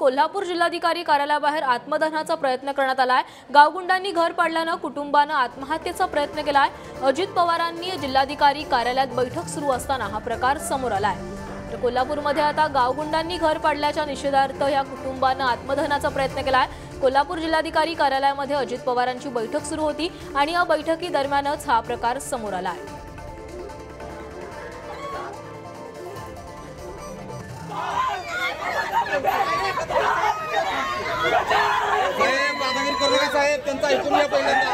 कोल्हापूर जिल्हाधिकारी कार्यालयाबाहेर आत्मदहनाचा प्रयत्न करण्यात आलाय। गावगुंडांनी घर पाडल्याने कुटुंबाने आत्महत्येचा प्रयत्न केलाय। अजित पवारांनी जिल्हाधिकारी कार्यालयात बैठक सुरू असताना हा प्रकार समोर आलाय। तर कोल्हापूरमध्ये आता गावगुंडांनी घर पाडल्याच्या निषेधार्थ या कुटुंबाने आत्मदहनाचा प्रयत्न केलाय। कोल्हापूर जिल्हाधिकारी कार्यालयामध्ये अजित पवारांची बैठक सुरू होती आणि या बैठकीदरम्यानच हा प्रकार समोर आलाय। साहेब त्यांचा ऐकून घ्या पहिल्यांदा।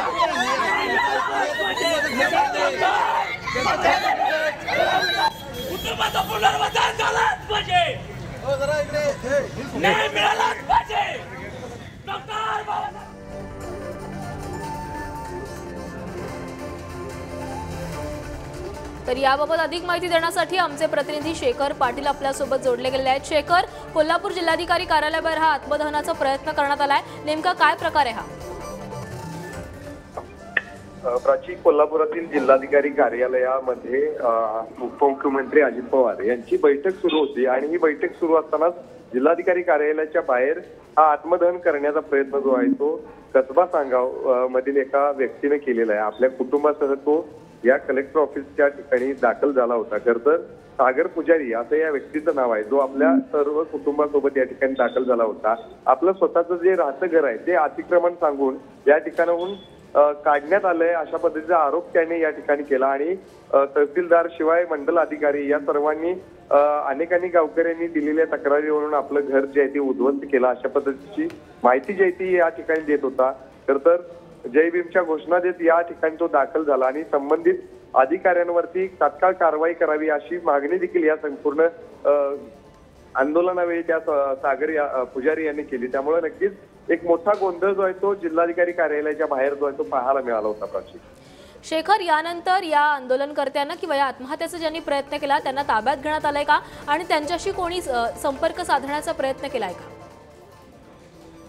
कुटुंबाचं पुनर्वसन झालंच पाहिजे, जरा इकडे न्याय मिळालाच पाहिजे। डॉक्टर बाबासाहेब तर याबाबत अधिक माहिती देण्यासाठी आमचे प्रतिनिधी शेखर पाटील आपल्या सोबत जोडले गेले आहेत। शेखर, कोल्हापूर जिल्हाधिकारी कार्यालयाबाहेर हा आत्मदहनाचा प्रयत्न करण्यात आलाय, नेमका काय प्रकार आहे हा? प्राची, कोल्हापुरातील जिल्हाधिकारी कार्यालयामध्ये उपमुख्यमंत्री अजित पवार यांची बैठक सुरू होती आणि ही बैठक सुरू असतानाच जिल्हाधिकारी कार्यालयाच्या बाहेर हा आत्मदहन करण्याचा प्रयत्न जो आहे तो कसबा सांगाव मधील एका व्यक्तीने केलेला आहे। आपल्या कुटुंबासह तो या कलेक्टर ऑफिसच्या ठिकाणी दाखल झाला होता। खरं तर सागर पुजारी असं या व्यक्तीचं नाव आहे, जो आपल्या सर्व कुटुंबासोबत या ठिकाणी दाखल झाला होता। आपलं स्वतःचं जे राहतं घर आहे ते अतिक्रमण सांगून या ठिकाणाहून काढण्यात आलंय अशा पद्धतीचा आरोप त्याने या ठिकाणी केला आणि तहसीलदार शिवाय मंडल अधिकारी या सर्वांनी अनेकांनी गावकऱ्यांनी दिलेल्या तक्रारीवरून आपलं घर जे आहे ते उद्ध्वस्त केलं अशा पद्धतीची माहिती जी आहे ती या ठिकाणी देत होता। खरं तर जय भीमच्या घोषणा देत या ठिकाणी तो दाखल झाला आणि संबंधित अधिकाऱ्यांवरती तात्काळ कारवाई करावी अशी मागणी देखील या संपूर्ण आंदोलनावेळी त्या सागर पुजारी यांनी केली। त्यामुळे नक्कीच एक मोठा गोंधळ जो आहे तो जिल्हाधिकारी कार्यालयाच्या बाहेर जो आहे तो पाहायला मिळाला होता। प्राची, शेखर, यानंतर या आंदोलनकर्त्यांना किंवा या आत्महत्येचा ज्यांनी प्रयत्न केला त्यांना ताब्यात घेण्यात आलाय का आणि त्यांच्याशी कोणी संपर्क साधण्याचा प्रयत्न केलाय का?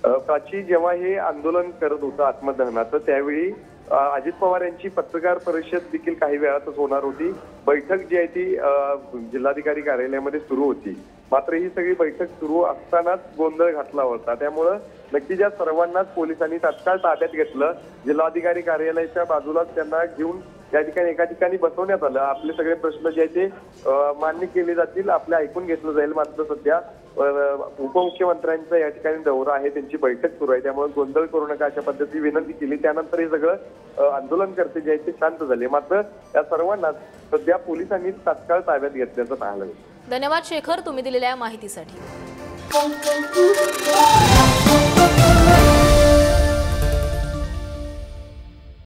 प्राची, जेव्हा हे आंदोलन करत होतं आत्मदहनाचं त्यावेळी अजित पवार यांची पत्रकार परिषद देखील काही वेळातच होणार होती। बैठक जी आहे ती जिल्हाधिकारी कार्यालयामध्ये सुरू होती, मात्र ही सगळी बैठक सुरू असतानाच गोंधळ घातला होता। त्यामुळं नक्कीच या सर्वांनाच पोलिसांनी तात्काळ ताब्यात घेतलं। जिल्हाधिकारी कार्यालयाच्या बाजूलाच त्यांना घेऊन या ठिकाणी एका ठिकाणी बसवण्यात आलं। आपले सगळे प्रश्न जे आहेत ते मान्य केले जातील, आपले ऐकून घेतलं जाईल। मात्र सध्या उपमुख्यमंत्र्यांचा या ठिकाणी दौरा आहे, त्यांची बैठक सुरू आहे, त्यामुळे गोंधळ करू नका अशा पद्धतीची विनंती केली। त्यानंतर हे सगळं आंदोलनकर्ते जे आहेत ते शांत झाले। मात्र या सर्वांना सध्या पोलिसांनी तात्काळ ताब्यात घेतल्याचं पाहायला मिळालं। धन्यवाद शेखर, तुम्ही दिलेल्या माहितीसाठी।